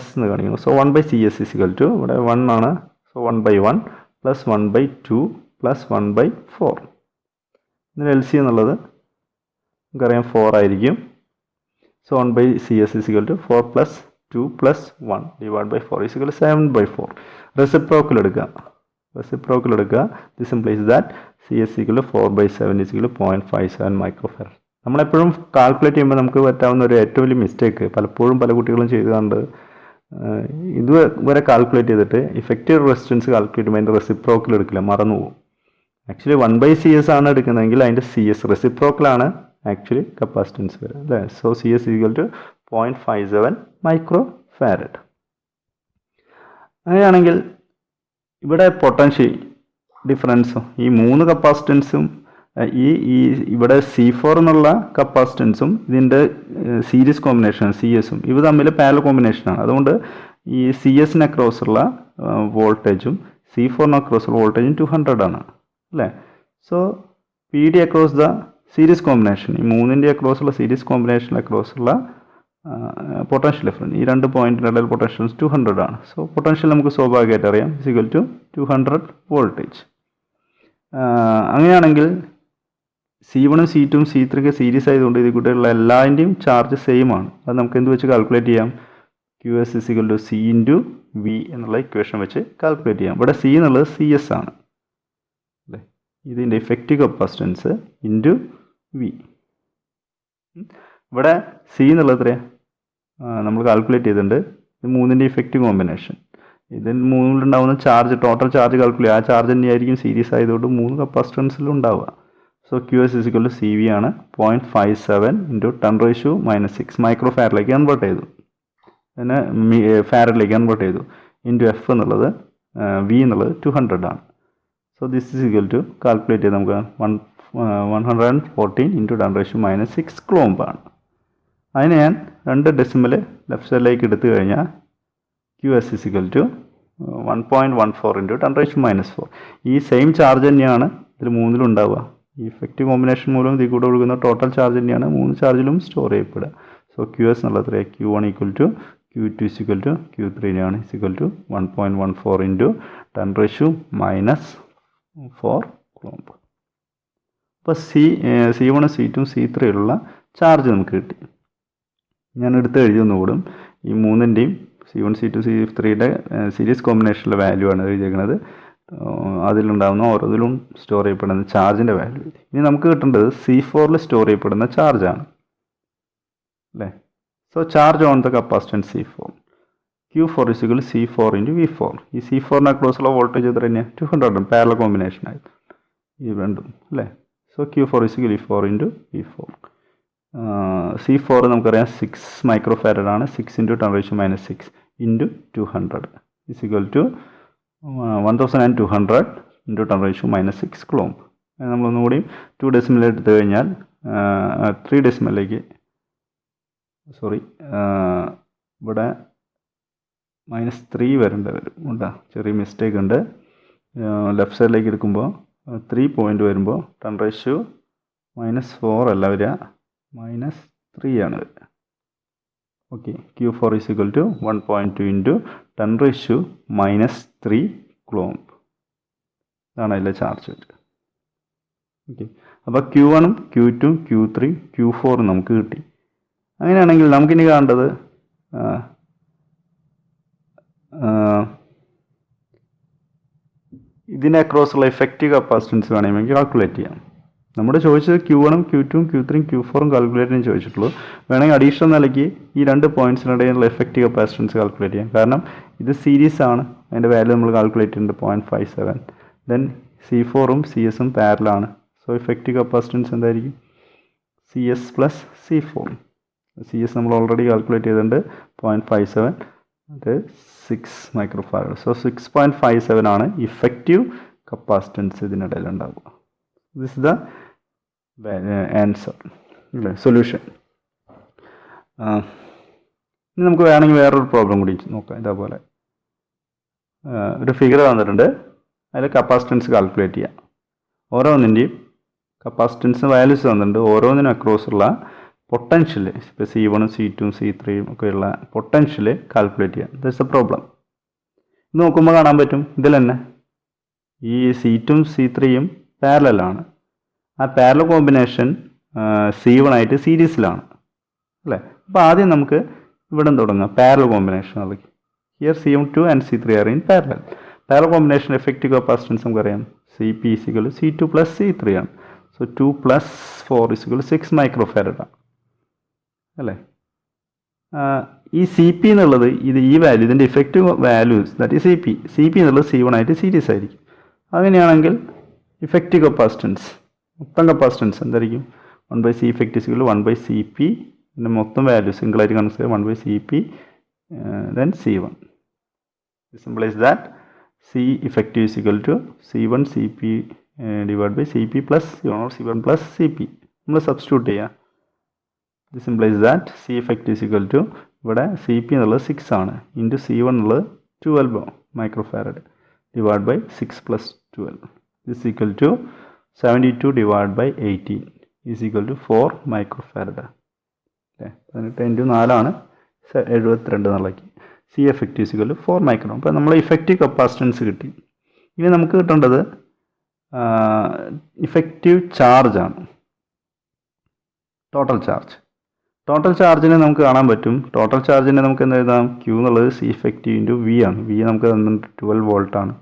S എന്ന് കാണിക്കണം. സോ 1/CS = ഇവിടെ 1 ആണ്. So 1/1 plus 1/2 plus 1/4. ഇതിന് LC എന്നുള്ളത് നമുക്കറിയാം 4 ആയിരിക്കും. So 1/CS = 4 plus 2 plus 1 / 4 = 7/4. Reciprocal എടുക്കുക. This implies that CS = 4/7 = 0.57 microfarad. നമ്മളെപ്പോഴും കാൽക്കുലേറ്റ് ചെയ്യുമ്പോൾ നമുക്ക് പറ്റാവുന്ന ഒരു ഏറ്റവും വലിയ മിസ്റ്റേക്ക് പലപ്പോഴും പല കുട്ടികളും ചെയ്തുകൊണ്ട് ഇതുവരെ കാൽക്കുലേറ്റ് ചെയ്തിട്ട് ഇഫക്റ്റീവ് റെസിസ്റ്റൻസ് കാൽക്കുലേറ്റ് ചെയ്യുമ്പോൾ അതിൻ്റെ റെസിപ്രോക്കൽ എടുക്കില്ല, മറന്നു പോകും. ആക്ച്വലി 1/CS ആണ് എടുക്കുന്നതെങ്കിൽ അതിൻ്റെ CS റെസിപ്രോക്കലാണ് ആക്ച്വലി കപ്പാസിറ്റൻസ് വരെ അല്ലേ. So CS equal to 0.57 micro farad. അങ്ങനെയാണെങ്കിൽ ഇവിടെ പൊട്ടൻഷ്യൽ ഡിഫറൻസും ഈ 3 കപ്പാസിറ്റൻസും ഈ ഇവിടെ C4 എന്നുള്ള കപ്പാസിറ്റൻസും ഇതിൻ്റെ സീരീസ് കോമ്പിനേഷൻ CS-ഉം ഇവ തമ്മിൽ പാരലൽ കോമ്പിനേഷനാണ്. അതുകൊണ്ട് ഈ CS-ന് അക്രോസ് ഉള്ള വോൾട്ടേജും C4-ന് അക്രോസ് ഉള്ള വോൾട്ടേജും 200 ആണ് അല്ലേ. So PD across the series combination, ഈ 3ൻ്റെ അക്രോസ് ഉള്ള സീരീസ് കോമ്പിനേഷൻ അക്രോസ് ഉള്ള പൊട്ടൻഷ്യൽ ഡിഫറൻസ്, ഈ 2 പോയിന്റിൻ്റെ ഇടയിൽ പൊട്ടൻഷ്യൽസ് 200 ആണ്. സോ പൊട്ടൻഷ്യൽ നമുക്ക് സ്വാഭാവികമായിട്ട് അറിയാം ഈക്വൽ ടു 200 വോൾട്ടേജ്. അങ്ങനെയാണെങ്കിൽ C1-ഉം C2-ഉം C3-ക്ക് സീരീസ് ആയതുകൊണ്ട് ഇതിൽ കൂടെയുള്ള എല്ലാതിൻ്റെയും ചാർജ് സെയിം ആണ്. അത് നമുക്ക് എന്ത് വെച്ച് കാൽക്കുലേറ്റ് ചെയ്യാം? QS equal to C into V എന്നുള്ള ഇക്വേഷൻ വെച്ച് കാൽക്കുലേറ്റ് ചെയ്യാം. ഇവിടെ C എന്നുള്ളത് CS ആണ് അല്ലേ, ഇതിൻ്റെ ഇഫക്റ്റീവ് കപ്പാസിറ്റൻസ് ഇൻറ്റു V. ഇവിടെ C എന്നുള്ളത് എത്രയാണ് നമ്മൾ കാൽക്കുലേറ്റ് ചെയ്തിട്ടുണ്ട്. ഇത് 3ൻ്റെ ഇഫക്റ്റീവ് കോമ്പിനേഷൻ, ഇതിൽ 3-ലുണ്ടാവുന്ന ചാർജ് ടോട്ടൽ ചാർജ് കാൽക്കുലേറ്റ്, ആ ചാർജ് തന്നെയായിരിക്കും സീരീസ് ആയതുകൊണ്ട് 3 കപ്പാസിറ്റൻസിലും ഉണ്ടാവുക. So QS equal to CV ആണ് 0.57 ഇൻറ്റു 10⁻⁻6 മൈക്രോ ഫാരഡിലേക്ക് കൺവേർട്ട് ചെയ്തു, പിന്നെ ഫാരഡിലേക്ക് കൺവേർട്ട് ചെയ്തു ഇൻറ്റു F എന്നുള്ളത് V എന്നുള്ളത് 200 ആണ്. So this is equal to calculate ചെയ്ത് നമുക്ക് 114 ഇൻറ്റു 10⁻⁻6 കൂളോംബ് ആണ്. അതിന് ഞാൻ 2 ഡെസിമൽ ലെഫ്റ്റ് സൈഡിലേക്ക് എടുത്തു കഴിഞ്ഞാൽ QS ഈക്വൽ ടു 1.14 ഇൻറ്റു 10⁻⁻4. ഈ സെയിം ചാർജ് തന്നെയാണ് ഇതിൽ 3-ലും ഉണ്ടാവുക. ഈ ഇഫക്റ്റീവ് കോമ്പിനേഷൻ മൂലം ഇതിൽ കൂടെ ഒഴുകുന്ന ടോട്ടൽ ചാർജ് തന്നെയാണ് 3 ചാർജിലും സ്റ്റോർ ചെയ്യപ്പെടുക. സോ QS എന്നുള്ളത് Q1 equal to Q2 equal to Q3 ആണ് ഈക്വൽ ടു 1.14 ഇൻറ്റു 10⁻⁴ കൂളോംബ്. അപ്പോൾ C1, C2, C3-ലുള്ള ചാർജ് നമുക്ക് കിട്ടി. ഞാൻ എടുത്ത് എഴുതിയൊന്നുകൂടും. ഈ 3ൻ്റെയും C1, C2, C3-യുടെ സീരീസ് കോമ്പിനേഷനിലെ വാല്യൂ ആണ് എഴുതിയിരിക്കുന്നത്. അതിലുണ്ടാകുന്ന ഓരോന്നിലും സ്റ്റോർ ചെയ്യപ്പെടുന്ന ചാർജിൻ്റെ വാല്യൂ. ഇനി നമുക്ക് കിട്ടേണ്ടത് C4-ൽ സ്റ്റോർ ചെയ്യപ്പെടുന്ന ചാർജാണ് അല്ലേ. So charge on the capacitance C4, Q4 equal C4 into V4. ഈ C4-ന് അക്രോസുള്ള വോൾട്ടേജ് എത്ര തന്നെയാണ് 200, പാരലൽ കോമ്പിനേഷൻ ആയി ഈ രണ്ടും അല്ലേ. So Q4 equal V4 into V4. C4 നമുക്കറിയാം 6 മൈക്രോ ഫാരഡ് ആണ്. 6 into 10⁻⁻6 into 200 equal to 1200 into 10⁻⁻6 coulomb. നമ്മളൊന്നുകൂടി 2 ഡെസിമൽ എടുത്തു കഴിഞ്ഞാൽ 3 ഡെസിമലിലേക്ക് ഇവിടെ -3 വരേണ്ടി വരും ഉണ്ടാ, ചെറിയ മിസ്റ്റേക്ക് ഉണ്ട്. ലെഫ്റ്റ് സൈഡിലേക്ക് എടുക്കുമ്പോൾ 3 പോയിൻ്റ് വരുമ്പോൾ 10⁻⁻4 അല്ല വരിക, -3 ആണ് വരിക. Okay, Q4 equal to 1.2 into 10⁻⁻3 coulomb. ഇതാണ് അതിലെ ചാർജ് വരിക. ഓക്കെ, അപ്പോൾ Q1-ഉം Q2-ഉം Q3-ഉം Q4-ഉം നമുക്ക് കിട്ടി. അങ്ങനെയാണെങ്കിൽ നമുക്കിനി കാണേണ്ടത് ഇതിനെ അക്രോസുള്ള ഇഫക്റ്റീവ് കപ്പാസിറ്റൻസ് വേണമെങ്കിൽ കാൽക്കുലേറ്റ് ചെയ്യാം. നമ്മുടെ ചോദിച്ചത് Q1-ഉം Q2-ഉം Q3-ഉം Q4-ഉം കാൽക്കുലേറ്റ് ചെയ്യാൻ ചോദിച്ചിട്ടുള്ളൂ. വേണമെങ്കിൽ അഡീഷണൽ നിലയ്ക്ക് ഈ 2 പോയിൻറ്റ്സിനിടയിലുള്ള ഇഫക്റ്റീവ് കപ്പാസിറ്റൻസ് കാൽക്കുലേറ്റ് ചെയ്യാം. കാരണം ഇത് സീരീസ് ആണ്, അതിൻ്റെ വാല്യൂ നമ്മൾ കാൽക്കുലേറ്റ് ചെയ്യുന്നുണ്ട് 0.57. ദെൻ C4-ഉം CS-ഉം പാരലാണ്. സോ ഇഫക്റ്റീവ് കപ്പാസിറ്റൻസ് എന്തായിരിക്കും? CS plus C4. CS നമ്മൾ ഓൾറെഡി കാൽക്കുലേറ്റ് ചെയ്തിട്ടുണ്ട് 0.57, അത് 6 മൈക്രോ ഫാരഡ്. സോ 6.57 ആണ് ഇഫക്റ്റീവ് കപ്പാസിറ്റൻസ് ഇതിനിടയിൽ ഉണ്ടാവുക. ദിസ് ഇസ് ദ ആൻസർ അല്ലേ, സൊല്യൂഷൻ. ഇനി നമുക്ക് വേണമെങ്കിൽ വേറൊരു പ്രോബ്ലം കൂടി നോക്കാം. ഇതേപോലെ ഒരു ഫിഗർ തന്നിട്ടുണ്ട്, അതിൽ കപ്പാസിറ്റൻസ് കാൽക്കുലേറ്റ് ചെയ്യാം. ഓരോന്നിൻ്റെയും കപ്പാസിറ്റൻസ് വാല്യൂസ് തന്നിട്ടുണ്ട്. ഓരോന്നിനും അക്രോസുള്ള പൊട്ടൻഷ്യൽ, ഇപ്പോൾ C1-ഉം C2-ഉം C3-യും ഒക്കെയുള്ള പൊട്ടൻഷ്യൽ കാൽക്കുലേറ്റ് ചെയ്യാം. That's A problem. ഇത് നോക്കുമ്പോൾ കാണാൻ പറ്റും, ഇതിൽ തന്നെ ഈ C2-ഉം C3-യും പാരലലാണ്. ആ പാരലൽ കോമ്പിനേഷൻ C1 ആയിട്ട് സീരീസിലാണ് അല്ലേ. അപ്പോൾ ആദ്യം നമുക്ക് ഇവിടെ തുടങ്ങാം parallel combination. Here C2 and C3 are in parallel. Parallel combination effective capacitance നമുക്കറിയാം CP equal C2 plus C3 ആണ്. So so 2 plus 4 is equal 6 micro farad അല്ലേ. ഈ സി പി എന്നുള്ളത് ഈ വാല്യൂ ഇതിൻ്റെ ഇഫക്റ്റീവ് വാല്യൂസ് ദാറ്റ് ഈ C P എന്നുള്ളത് C1 ആയിട്ട് സീരീസ് ആയിരിക്കും. അങ്ങനെയാണെങ്കിൽ ഇഫക്റ്റീവ് കപ്പാസിറ്റൻസ് മൊത്തം കപ്പാസിറ്റൻസ് എന്തായിരിക്കും 1/C effect is equal 1/CP പിന്നെ മൊത്തം വാല്യൂ സിംഗിളായിട്ട് consider 1/CP then C1. This implies that C effective is equal to C1 CP divided by CP plus C1 or C1 plus CP. നമ്മൾ substitute ചെയ്യാം. This implies that C effective is equal to ഇവിടെ CP എന്നുള്ളത് 6 ആണ് into C1 എന്നുള്ളത് 12 micro farad divide by 6 plus 12 is equal to 72 divided by 18 is equal to 4 micro farad. അല്ലേ 18 into 4 ആണ് 72 എന്നുള്ളതാക്കി. C effective is equal to 4 micron. അപ്പോൾ നമ്മൾ effective capacitance കിട്ടി. ഇനി നമുക്ക് കിട്ടേണ്ടത് ഇഫക്റ്റീവ് ചാർജാണ്, ടോട്ടൽ ചാർജ്. ടോട്ടൽ ചാർജിനെ നമുക്ക് കാണാൻ പറ്റും. ടോട്ടൽ ചാർജിനെ നമുക്ക് എന്താ എഴുതാം? ക്യൂ എന്നുള്ളത് സി ഇഫക്റ്റീവ് ഇൻറ്റു വി ആണ്. വി നമുക്ക് 12 വോൾട്ടാണ്.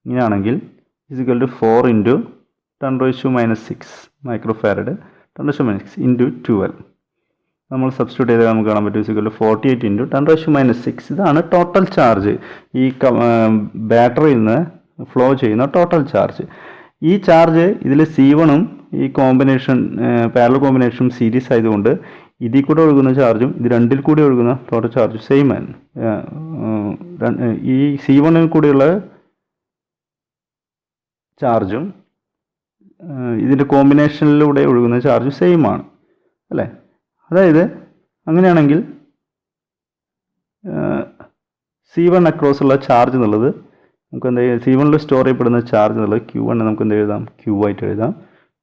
ഇങ്ങനെയാണെങ്കിൽ is equal to 4 into 10⁻⁻6 micro farad 10⁻⁻6 into 12 നമ്മൾ സബ്സ്റ്റിറ്റ്യൂട്ട് ചെയ്താൽ നമുക്ക് കാണാൻ പറ്റും. Is 48 into 10⁻⁻6. ഇതാണ് ടോട്ടൽ ചാർജ്, ഈ ബാറ്ററിയിൽ നിന്ന് ഫ്ലോ ചെയ്യുന്ന ടോട്ടൽ ചാർജ്. ഈ ചാർജ് ഇതിൽ C1ഉം ഈ കോമ്പിനേഷൻ പാരലൽ കോമ്പിനേഷനും സീരീസ് ആയതുകൊണ്ട് ഇതിൽ കൂടെ ഒഴുകുന്ന ചാർജും ഇത് രണ്ടിൽ കൂടി ഒഴുകുന്ന ടോട്ടൽ ചാർജ് സെയിം ആണ്. ഈ C1ൽ കൂടിയുള്ള ചാർജും ഇതിൻ്റെ കോമ്പിനേഷനിലൂടെ ഒഴുകുന്ന ചാർജ് സെയിം ആണ് അല്ലേ. അതായത് അങ്ങനെയാണെങ്കിൽ C1 അക്രോസ് ഉള്ള ചാർജ് എന്നുള്ളത് നമുക്ക് എന്താ ചെയ്യുക? C1ൽ സ്റ്റോർ ചെയ്യപ്പെടുന്ന ചാർജ് എന്നുള്ളത് Q1 നമുക്ക് എന്ത് എഴുതാം? Q ആയിട്ട് എഴുതാം.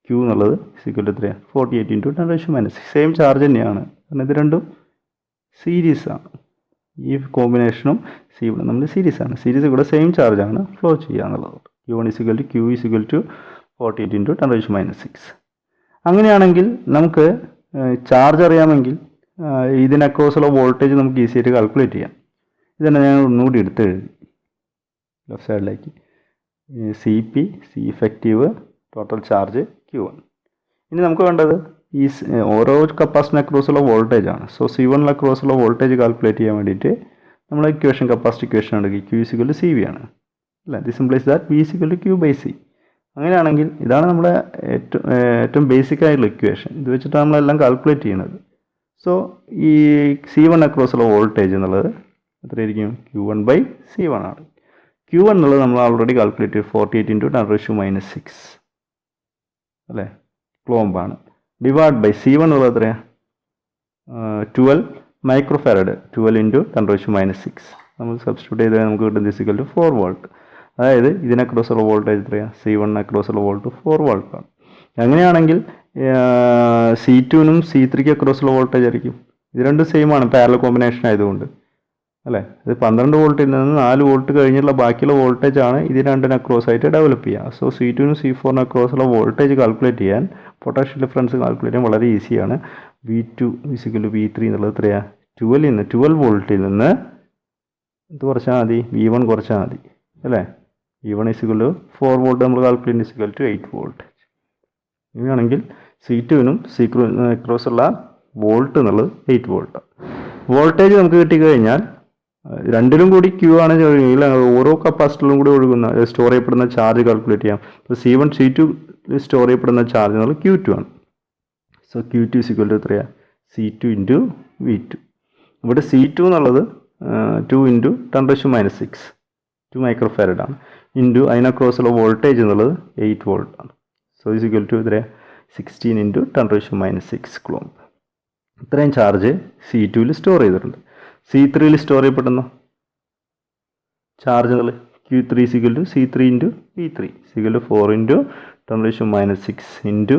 Q എന്നുള്ളത് = 48 ഇൻറ്റു 10⁻⁻6 സെയിം ചാർജ് തന്നെയാണ്. കാരണം ഇത് രണ്ടും സീരീസാണ്. ഈ കോമ്പിനേഷനും C1 നമ്മൾ സീരീസാണ്. സീരീസ് കൂടെ സെയിം ചാർജാണ് ഫ്ലോ ചെയ്യുക എന്നുള്ളത്. Q1 = Q = 48 into 10⁻⁻6. അങ്ങനെയാണെങ്കിൽ നമുക്ക് ചാർജ് അറിയാമെങ്കിൽ ഇതിനക്രോസുള്ള വോൾട്ടേജ് നമുക്ക് ഈസി ആയിട്ട് കാൽക്കുലേറ്റ് ചെയ്യാം. ഇതന്നെ ഞാൻ ഒന്നുകൂടി എടുത്ത് എഴുതി ലെഫ്റ്റ് സൈഡിലേക്ക്. CP C effective total charge Q1. ഇനി നമുക്ക് വേണ്ടത് ഈ ഓരോ കപ്പാസിറ്റർ അക്രോസുള്ള വോൾട്ടേജ് ആണ്. സോ C1 അക്രോസുള്ള വോൾട്ടേജ് കാൽക്കുലേറ്റ് ചെയ്യാൻ വേണ്ടിയിട്ട് നമ്മൾ കപ്പാസിറ്റി ഇക്വേഷൻ എടുക്കുക. Q = CV ആണ് അല്ലേ. This implies that V = Q/C. അങ്ങനെയാണെങ്കിൽ ഇതാണ് നമ്മുടെ ഏറ്റവും ബേസിക് ആയിട്ടുള്ള ഇക്വേഷൻ. ഇത് വെച്ചിട്ടാണ് നമ്മളെല്ലാം കാൽക്കുലേറ്റ് ചെയ്യുന്നത്. സോ ഈ C1 അക്രോസുള്ള വോൾട്ടേജ് എന്നുള്ളത് എത്രയായിരിക്കും? Q1/C1 ആണ്. Q1 എന്നുള്ളത് നമ്മൾ ഓൾറെഡി കാൽക്കുലേറ്റ് ചെയ്ത് 48 ഇൻറ്റു 10⁻⁻6 അല്ലേ, ക്ലോംബാണ്. ഡിവൈഡ് ബൈ C1 എന്നുള്ളത് എത്രയാണ്? 12 മൈക്രോ ഫാരഡ്. 12 ഇൻറ്റു 10⁻⁻6 നമ്മൾ സബ്സ്റ്റിറ്റ്യൂട്ട് ചെയ്താൽ നമുക്ക് കിട്ടുന്നത് = 4 വോൾട്ട്. അതായത് ഇതിനക്രോസുള്ള വോൾട്ടേജ് എത്രയാണ്? C1 അക്രോസുള്ള volt 4 വോൾട്ടാണ്. അങ്ങനെയാണെങ്കിൽ C2നും C3ക്കും അക്രോസുള്ള വോൾട്ടേജ് ആയിരിക്കും. ഇത് രണ്ടും സെയിം ആണ് പാരലൽ കോമ്പിനേഷൻ ആയതുകൊണ്ട് അല്ലേ. ഇത് 12 വോൾട്ടിൽ നിന്ന് 4 വോൾട്ട് കഴിഞ്ഞുള്ള ബാക്കിയുള്ള വോൾട്ടേജ് ആണ് ഇത് രണ്ടിന് അക്രോസ് ആയിട്ട് ഡെവലപ്പ് ചെയ്യുക. സോ C2നും C4നും അക്രോസുള്ള വോൾട്ടേജ് കാൽക്കുലേറ്റ് ചെയ്യാൻ, പൊട്ടൻഷ്യൽ ഡിഫറൻസ് കാൽക്കുലേറ്റ് ചെയ്യാൻ വളരെ ഈസിയാണ്. V2 = V3 എന്നുള്ളത് എത്രയാണ്? 12 വോൾട്ടിൽ നിന്ന് ഇത് കുറച്ചാൽ മതി, V1 കുറച്ചാൽ മതി അല്ലേ. V1 = 4 വോൾട്ട് നമ്മൾ കാൽക്കുലേറ്റ് = 8 വോൾട്ട്. ഇങ്ങനെയാണെങ്കിൽ C2നും C3നും അക്രോസുള്ള വോൾട്ട് എന്നുള്ളത് 8 വോൾട്ട്. വോൾട്ടേജ് നമുക്ക് കിട്ടിക്കഴിഞ്ഞാൽ രണ്ടിലും കൂടി Q ആണ് ചോദിക്കുകയെങ്കിൽ ഓരോ കപ്പാസിറ്ററിലും കൂടി ഒഴുകുന്ന സ്റ്റോർ ചെയ്യപ്പെടുന്ന ചാർജ് കാൽക്കുലേറ്റ് ചെയ്യാം. ഇപ്പോൾ C1 C2 സ്റ്റോർ ചെയ്യപ്പെടുന്ന ചാർജ് എന്നുള്ളത് Q2 ആണ്. സോ Q2 = എത്രയാണ്? C2 into V2. ഇവിടെ C2 എന്നുള്ളത് 2 ഇൻറ്റു 10⁻⁻6 2 മൈക്രോ ഫാരഡ് ആണ്. ഇൻറ്റു അതിനക്രോസുള്ള വോൾട്ടേജ് എന്നുള്ളത് 8 വോൾട്ട് ആണ്. സോ എത്രയാണ്? 16 ഇൻറ്റു 10⁻⁻6 ക്ലോംബ്. ഇത്രയും ചാർജ് C2ൽ സ്റ്റോർ ചെയ്തിട്ടുണ്ട്. C3ൽ സ്റ്റോർ ചെയ്യപ്പെടുന്ന ചാർജ് എന്നുള്ളത് Q3 = C3 into V3 4 into 10⁻⁻6 into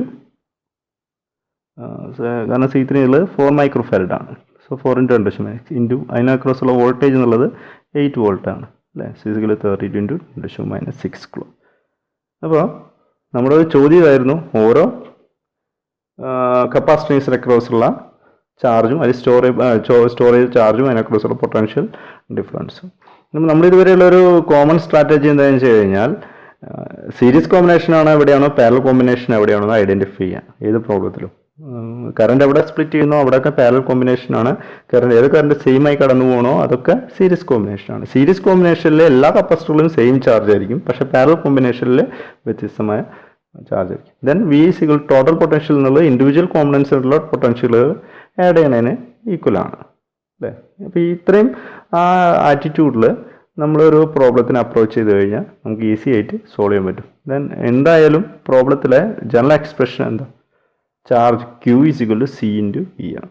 കാരണം C3 ഉള്ളത് 4 മൈക്രോ ഫാരഡ് ആണ്. സോ 4 ഇൻറ്റു 10⁻6 ഇൻറ്റു അതിനക്രോസുള്ള വോൾട്ടേജ് എന്നുള്ളത് 8 വോൾട്ട് ആണ് അല്ലേ. 32 ഇൻറ്റു 10⁻⁻6 ക്ലോം. അപ്പോൾ നമ്മുടെ ഒരു ചോദ്യം ഇതായിരുന്നു, ഓരോ കപ്പാസിറ്റൻസ് അക്രോസുള്ള ചാർജും അത് സ്റ്റോർ ചെയ്ത ചാർജും അതിനക്രോസുള്ള പൊട്ടൻഷ്യൽ ഡിഫറൻസും. നമ്മളിതുവരെയുള്ള ഒരു കോമൺ സ്ട്രാറ്റജി എന്താണെന്ന് വെച്ച് കഴിഞ്ഞാൽ സീരീസ് കോമ്പിനേഷൻ ആണോ എവിടെയാണോ പാരലൽ കോമ്പിനേഷൻ എവിടെയാണോ എന്ന് ഐഡന്റിഫൈ ചെയ്യാം ഏത് പ്രോബ്ലത്തിലും. കറണ്ട് എവിടെ സ്പ്ലിറ്റ് ചെയ്യുന്നോ അവിടെയൊക്കെ പാരലൽ കോമ്പിനേഷൻ ആണ്. ഏത് കറണ്ട് സെയിം ആയി കടന്നു പോകണോ അതൊക്കെ സീരീസ് കോമ്പിനേഷൻ ആണ്. സീരീസ് കോമ്പിനേഷനിലെ എല്ലാ കപ്പാസിറ്ററുകളും സെയിം ചാർജ് ആയിരിക്കും, പക്ഷെ പാരലൽ കോമ്പിനേഷനിൽ വ്യത്യസ്തമായ ചാർജ് ആയിരിക്കും. Then we is equal total potential എന്നുള്ളത് ഇൻഡിവിജ്വൽ കോമ്പണൻസ് ആയിട്ടുള്ള പൊട്ടൻഷ്യലുകൾ ആഡ് ചെയ്യുന്നതിന് ഈക്വൽ ആണ് അല്ലേ. അപ്പോൾ ഇത്രയും ആ ആറ്റിറ്റ്യൂഡിൽ നമ്മളൊരു പ്രോബ്ലത്തിന് അപ്രോച്ച് ചെയ്ത് കഴിഞ്ഞാൽ നമുക്ക് ഈസി ആയിട്ട് സോൾവ് ചെയ്യാൻ പറ്റും. ദെൻ എന്തായാലും പ്രോബ്ലത്തിലെ ജനറൽ എക്സ്പ്രഷൻ എന്താ, charge Q is equal to C into E ആണ്.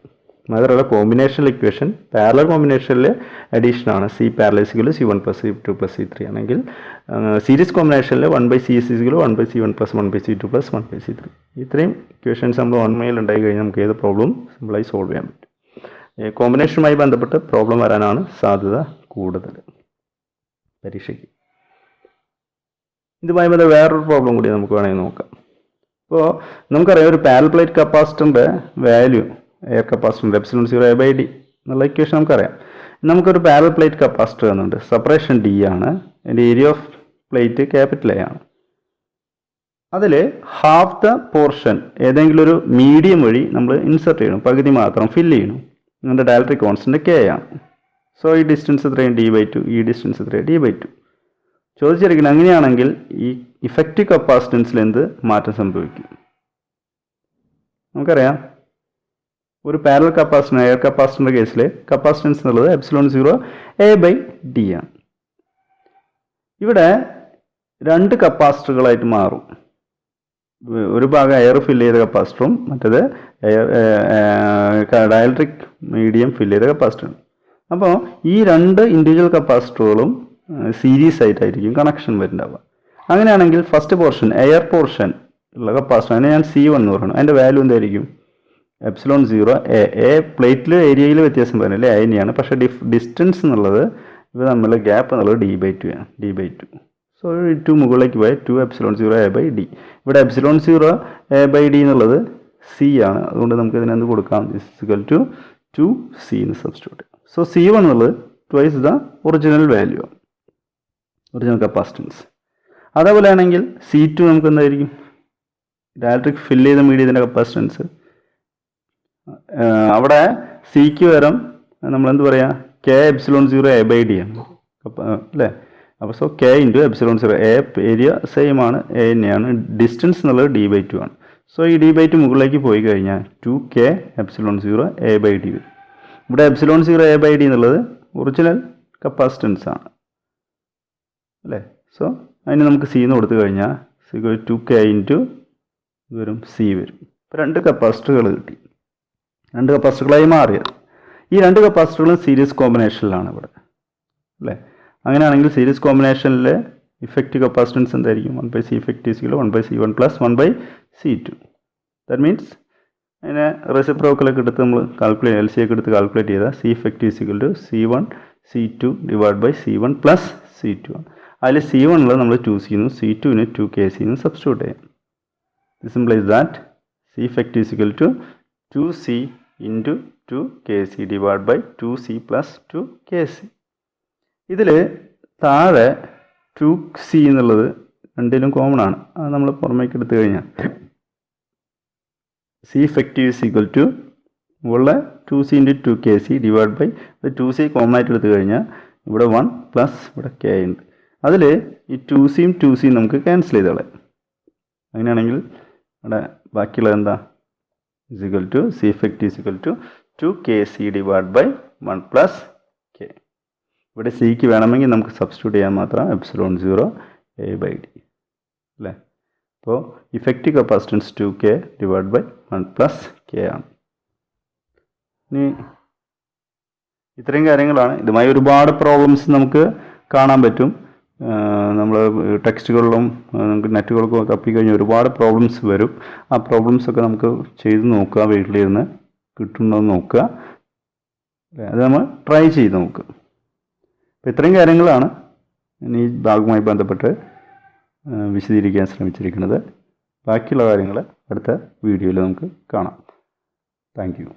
മാത്രമല്ല കോമ്പിനേഷണൽ ഇക്വേഷൻ പാരലൽ കോമ്പിനേഷനിലെ അഡീഷൻ ആണ്. C parallel is equal to C1 plus C2 plus C3 ആണെങ്കിൽ സീരീസ് കോമ്പിനേഷനിൽ 1/C is equal to 1/C1 plus 1/C2 plus 1/C3. ഇത്രയും equations നമ്മൾ ഓൺമയിൽ ഉണ്ടായി കഴിഞ്ഞാൽ നമുക്ക് ഏത് പ്രോബ്ലം സിമ്പിളായി സോൾവ് ചെയ്യാൻ പറ്റും. കോമ്പിനേഷനുമായി ബന്ധപ്പെട്ട് പ്രോബ്ലം വരാനാണ് സാധ്യത കൂടുതൽ പരീക്ഷയ്ക്ക്. ഇതുമായി ബന്ധപ്പെട്ട വേറൊരു പ്രോബ്ലം കൂടി നമുക്ക് വേണമെങ്കിൽ നോക്കാം. ഇപ്പോൾ നമുക്കറിയാം ഒരു പാരലൽ പ്ലേറ്റ് കപ്പാസിറ്ററിൻ്റെ വാല്യൂ എയർ കപ്പാസിറ്ററിൻ്റെ ε0A/d എന്നുള്ള ഇക്വേഷൻ നമുക്കറിയാം. നമുക്കൊരു പാരലൽ പ്ലേറ്റ് കപ്പാസിറ്റർ എന്നുണ്ട്, സെപ്പറേഷൻ D ആണ്, അതിൻ്റെ area of plate capital A ആണ്. അതിൽ ഹാഫ് ദ പോർഷൻ ഏതെങ്കിലും ഒരു മീഡിയം വഴി നമ്മൾ ഇൻസെർട്ട് ചെയ്യണം, പകുതി മാത്രം ഫില്ല് ചെയ്യണം. അതിൻ്റെ ഡയലക്ട്രിക് കോൺസ്റ്റന്റ് K ആണ്. സോ ഈ ഡിസ്റ്റൻസ് എത്രയും D/2, ഈ ഡിസ്റ്റൻസ് എത്രയും D/2 ചോദിച്ചിരിക്കുന്നത്. അങ്ങനെയാണെങ്കിൽ ഈ ഇഫക്റ്റീവ് കപ്പാസിറ്റൻസിൽ എന്ത് മാറ്റം സംഭവിക്കും? നമുക്കറിയാം ഒരു പാരലൽ കപ്പാസിറ്റർ എയർ കപ്പാസിറ്ററിൻ്റെ കേസിൽ കപ്പാസിറ്റൻസ് എന്നുള്ളത് ε0A/d ആണ്. ഇവിടെ രണ്ട് കപ്പാസിറ്ററുകളായിട്ട് മാറും. ഒരു ഭാഗം എയർ ഫില്ല് ചെയ്ത കപ്പാസിറ്ററും മറ്റേത് ഡയലക്ട്രിക് മീഡിയം ഫില്ല് ചെയ്ത കപ്പാസിറ്ററും. അപ്പോൾ ഈ രണ്ട് ഇൻഡിവിജ്വൽ കപ്പാസിറ്ററുകളും സീരീസ് ആയിട്ടായിരിക്കും കണക്ഷൻ വരുന്നുണ്ടാവുക. അങ്ങനെയാണെങ്കിൽ ഫസ്റ്റ് പോർഷൻ എയർ പോർഷൻ ഉള്ള കപ്പാസിറ്റർ അതിനെ ഞാൻ C1 എന്ന് പറയുന്നത്, അതിൻ്റെ വാല്യൂ എന്തായിരിക്കും? ε0A. പ്ലേറ്റിൽ ഏരിയയിൽ വ്യത്യാസം പറയുന്നില്ലേ, A തന്നെയാണ്, പക്ഷേ ഡിസ്റ്റൻസ് എന്നുള്ളത് ഇത് തമ്മിലുള്ള ഗ്യാപ്പ് എന്നുള്ളത് D/2 ആണ്, D/2. സോ 2 മുകളിലേക്ക് പോയ 2ε0A/d. ഇവിടെ ε0A/d എന്നുള്ളത് C ആണ്, അതുകൊണ്ട് നമുക്ക് ഇതിനെന്ത് കൊടുക്കാം? = 2C എന്ന് സബ്സ്റ്റിറ്റ്യൂട്ട്. സോ C1 എന്നുള്ളത് twice the original value, original capacitance. അതേപോലെ ആണെങ്കിൽ C2 നമുക്ക് എന്തായിരിക്കും? ഡയലക്ട്രിക് ഫില്ല് ചെയ്ത മീഡിയത്തിൻ്റെ കപ്പാസിറ്റൻസ്. അവിടെ സിക്ക് പകരം നമ്മളെന്ത് പറയാം? K ε0A/d ആണ് അല്ലേ. അപ്പോൾ so K into ε0. A area same ആണ്, A തന്നെയാണ്, ഡിസ്റ്റൻസ് എന്നുള്ളത് D/2 ആണ്. സോ ഈ D/2 മുകളിലേക്ക് പോയി കഴിഞ്ഞാൽ 2K ε0A/d വരും. ഇവിടെ ε0A/d എന്നുള്ളത് ഒറിജിനൽ കപ്പാസിറ്റൻസ് ആണ് അല്ലേ. സോ അതിന് നമുക്ക് C എന്ന് കൊടുത്തു കഴിഞ്ഞാൽ 2K ഇൻറ്റു വരും C വരും. ഇപ്പോൾ രണ്ട് കപ്പാസിറ്ററുകൾ കിട്ടി, രണ്ട് കപ്പാസിറ്ററുകളായി മാറിയത്. ഈ രണ്ട് കപ്പാസിറ്ററുകളും സീരീസ് കോമ്പിനേഷനിലാണ് ഇവിടെ അല്ലേ. അങ്ങനെയാണെങ്കിൽ സീരീസ് കോമ്പിനേഷനിലെ ഇഫക്റ്റീവ് കപ്പാസിറ്റൻസ് എന്തായിരിക്കും? 1/C effective is equal to 1/C1 plus 1/C2. That means അതിനെ റെസിപ്രോക്കലൊക്കെ എടുത്ത് നമ്മൾ കാൽക്കുലേറ്റ് LC ഒക്കെ എടുത്ത് കാൽക്കുലേറ്റ് ചെയ്താൽ C effective is equal to C1 C2 / C1 plus C2 ആണ്. അതിൽ C1 ഉള്ളത് നമ്മൾ 2C എന്നും C2ന് 2KC എന്നും സബ്സ്റ്റിറ്റ്യൂട്ട് ചെയ്യാം. This implies that C effective is equal to 2C into 2KC / 2C plus 2KC. ഇതിൽ താഴെ 2C എന്നുള്ളത് രണ്ടിലും കോമൺ ആണ്, അത് നമ്മൾ പുറമേക്ക് എടുത്തു കഴിഞ്ഞാൽ C effective is equal to മുകളിലെ 2C into 2KC / 2C common ആയിട്ട് എടുത്തു കഴിഞ്ഞാൽ ഇവിടെ 1 പ്ലസ് ഇവിടെ K ഉണ്ട്. അതിൽ ഈ 2Cയും 2Cയും നമുക്ക് ക്യാൻസൽ ചെയ്ത് കളയാം. അങ്ങനെയാണെങ്കിൽ ഇവിടെ ബാക്കിയുള്ളത് എന്താ? C effective is equal to 2KC / 1 plus K. ഇവിടെ സിക്ക് വേണമെങ്കിൽ നമുക്ക് സബ്സ്റ്റിറ്റ്യൂട്ട് ചെയ്യാൻ മാത്രം ε0A/d അല്ലേ. അപ്പോൾ effective capacitance 2K / 1 plus K ആണ്. ഇനി ഇത്രയും കാര്യങ്ങളാണ്. ഇതുമായി ഒരുപാട് പ്രോബ്ലംസ് നമുക്ക് കാണാൻ പറ്റും. നമ്മൾ ടെക്സ്റ്റുകളിലും നമുക്ക് നെറ്റുകൾക്കും തപ്പിക്കഴിഞ്ഞാൽ ഒരുപാട് പ്രോബ്ലംസ് വരും. ആ പ്രോബ്ലംസൊക്കെ നമുക്ക് ചെയ്ത് നോക്കുക, വീട്ടിലിരുന്ന് കിട്ടുന്നുണ്ടോ എന്ന് നോക്കുക, അത് നമ്മൾ ട്രൈ ചെയ്ത് നോക്കുക. അപ്പോൾ ഇത്രയും കാര്യങ്ങളാണ് ഇനി ഈ ഭാഗവുമായി ബന്ധപ്പെട്ട് വിശദീകരിക്കാൻ ശ്രമിച്ചിരിക്കുന്നത്. ബാക്കിയുള്ള കാര്യങ്ങൾ അടുത്ത വീഡിയോയിൽ നമുക്ക് കാണാം. Thank you.